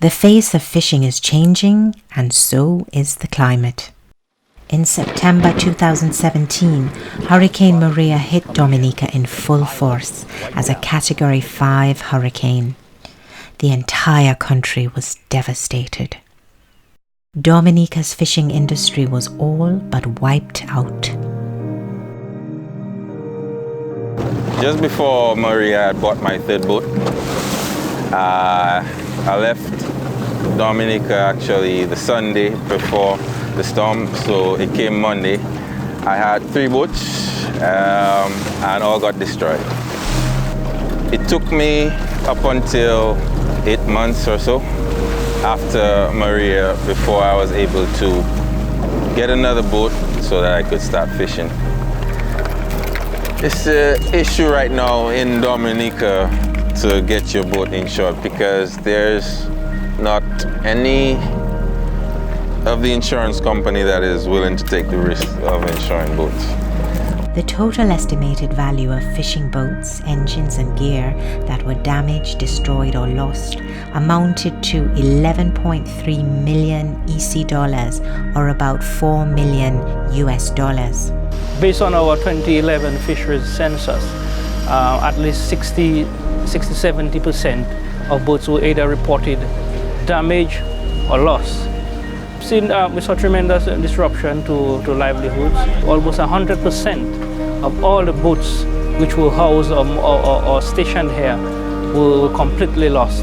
The face of fishing is changing, and so is the climate. In September 2017, Hurricane Maria hit Dominica in full force as a Category 5 hurricane. The entire country was devastated. Dominica's fishing industry was all but wiped out. Just before Maria, I bought my third boat. I left Dominica actually the Sunday before the storm, so it came Monday. I had 3 boats and all got destroyed. It took me up until 8 months or so after Maria before I was able to get another boat so that I could start fishing. It's an issue right now in Dominica to get your boat insured because there's not any of the insurance company that is willing to take the risk of insuring boats. The total estimated value of fishing boats, engines and gear that were damaged, destroyed or lost amounted to 11.3 million EC dollars, or about $4 million US dollars. Based on our 2011 fisheries census, at least 60-70% of boats were either reported damaged or lost. We saw tremendous disruption to livelihoods. Almost 100% of all the boats which were housed or stationed here were completely lost.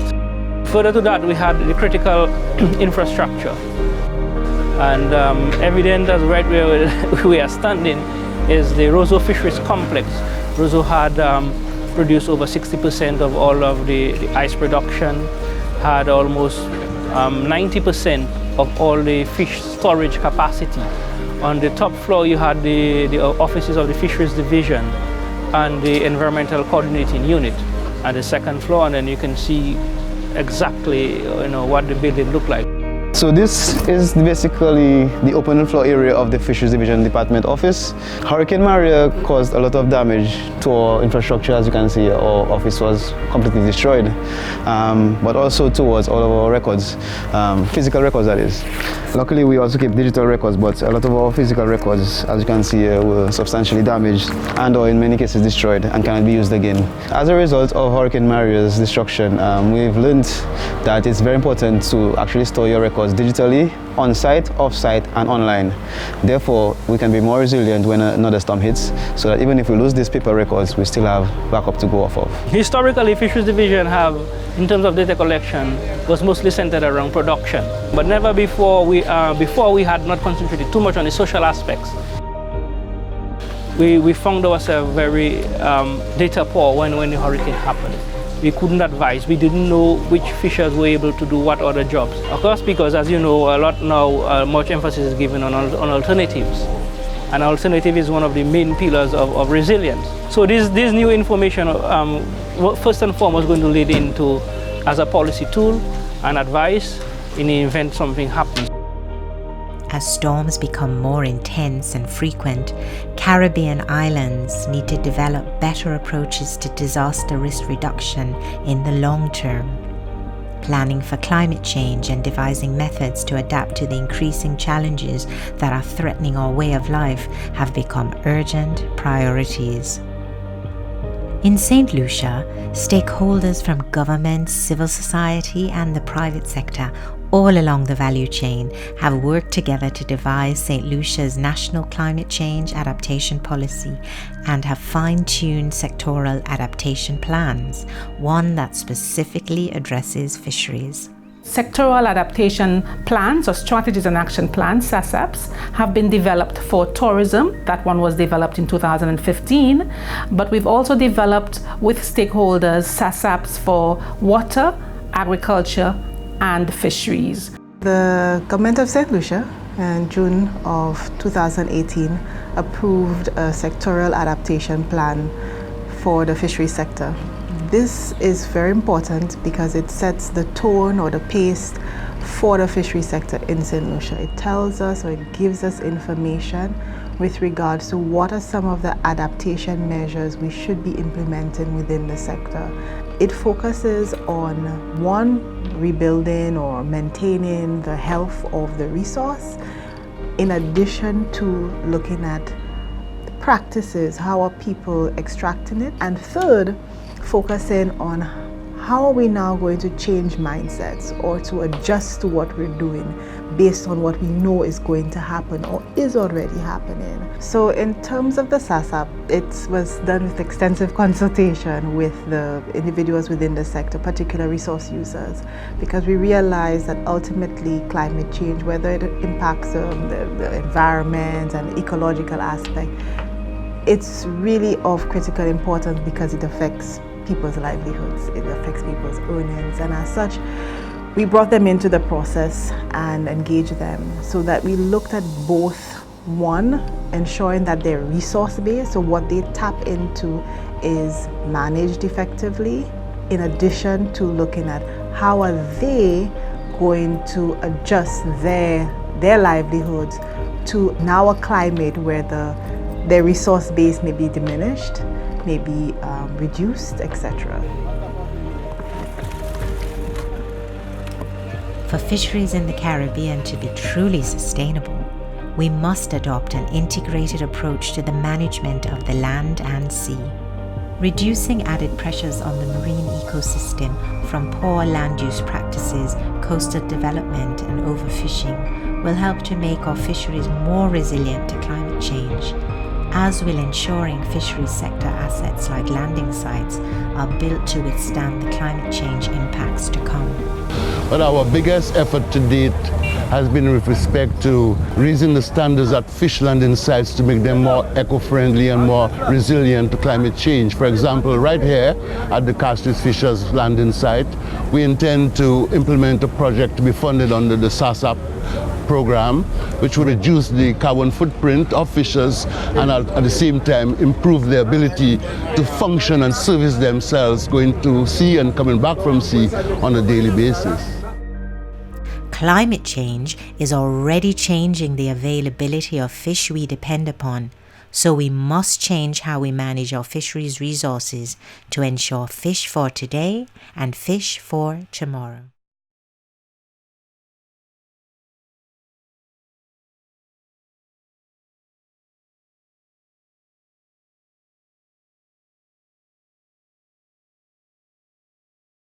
Further to that, we had the critical infrastructure. And evident as right where we are standing is the Roseau Fisheries Complex. Roseau had produced over 60% of all of the ice production, had almost 90% of all the fish storage capacity. On the top floor you had the offices of the Fisheries Division and the Environmental Coordinating Unit at the second floor, and then you can see exactly what the building looked like. So this is basically the open floor area of the Fisheries Division Department office. Hurricane Maria caused a lot of damage to our infrastructure. As you can see, our office was completely destroyed, but also towards all of our records, physical records that is. Luckily we also keep digital records, but a lot of our physical records, as you can see, were substantially damaged and or in many cases destroyed and cannot be used again. As a result of Hurricane Maria's destruction, we've learned that it's very important to actually store your records digitally, on-site, off-site and online. Therefore, we can be more resilient when another storm hits, so that even if we lose these paper records, we still have backup to go off of. Historically, Fisheries Division in terms of data collection, was mostly centered around production. But never before we had not concentrated too much on the social aspects. We found ourselves very data poor when the hurricane happened. We couldn't advise. We didn't know which fishers were able to do what other jobs. Of course, because as you know, a lot now, much emphasis is given on alternatives. And alternative is one of the main pillars of resilience. So this new information, first and foremost, going to lead into as a policy tool and advice in the event something happens. As storms become more intense and frequent, Caribbean islands need to develop better approaches to disaster risk reduction in the long term. Planning for climate change and devising methods to adapt to the increasing challenges that are threatening our way of life have become urgent priorities. In St. Lucia, stakeholders from government, civil society and the private sector all along the value chain have worked together to devise St. Lucia's National Climate Change Adaptation Policy and have fine-tuned sectoral adaptation plans, one that specifically addresses fisheries. Sectoral adaptation plans or strategies and action plans, SASAPs, have been developed for tourism. That one was developed in 2015, but we've also developed with stakeholders SASAPs for water, agriculture, and fisheries. The government of St. Lucia in June of 2018 approved a sectoral adaptation plan for the fisheries sector. This is very important because it sets the tone or the pace for the fisheries sector in St. Lucia. It tells us or it gives us information with regards to what are some of the adaptation measures we should be implementing within the sector. It focuses on, one, rebuilding or maintaining the health of the resource, in addition to looking at practices, how are people extracting it, and third, focusing on how are we now going to change mindsets or to adjust to what we're doing based on what we know is going to happen or is already happening. So in terms of the SASAP, it was done with extensive consultation with the individuals within the sector, particular resource users, because we realize that ultimately climate change, whether it impacts the environment and the ecological aspect, it's really of critical importance because it affects people's livelihoods, it affects people's earnings, and as such, we brought them into the process and engaged them so that we looked at both, one, ensuring that they're resource-based, so what they tap into is managed effectively, in addition to looking at how are they going to adjust their livelihoods to now a climate where their resource base may be diminished, may be reduced, etc. For fisheries in the Caribbean to be truly sustainable, we must adopt an integrated approach to the management of the land and sea. Reducing added pressures on the marine ecosystem from poor land use practices, coastal development, and overfishing will help to make our fisheries more resilient to climate change, as will ensuring fisheries sector assets like landing sites are built to withstand the climate change impacts to come. But our biggest effort to date has been with respect to raising the standards at fish landing sites to make them more eco-friendly and more resilient to climate change. For example, right here at the Castries Fishers landing site, we intend to implement a project to be funded under the SASAP program, which will reduce the carbon footprint of fishers and at the same time improve their ability to function and service themselves going to sea and coming back from sea on a daily basis. Climate change is already changing the availability of fish we depend upon, so we must change how we manage our fisheries resources to ensure fish for today and fish for tomorrow.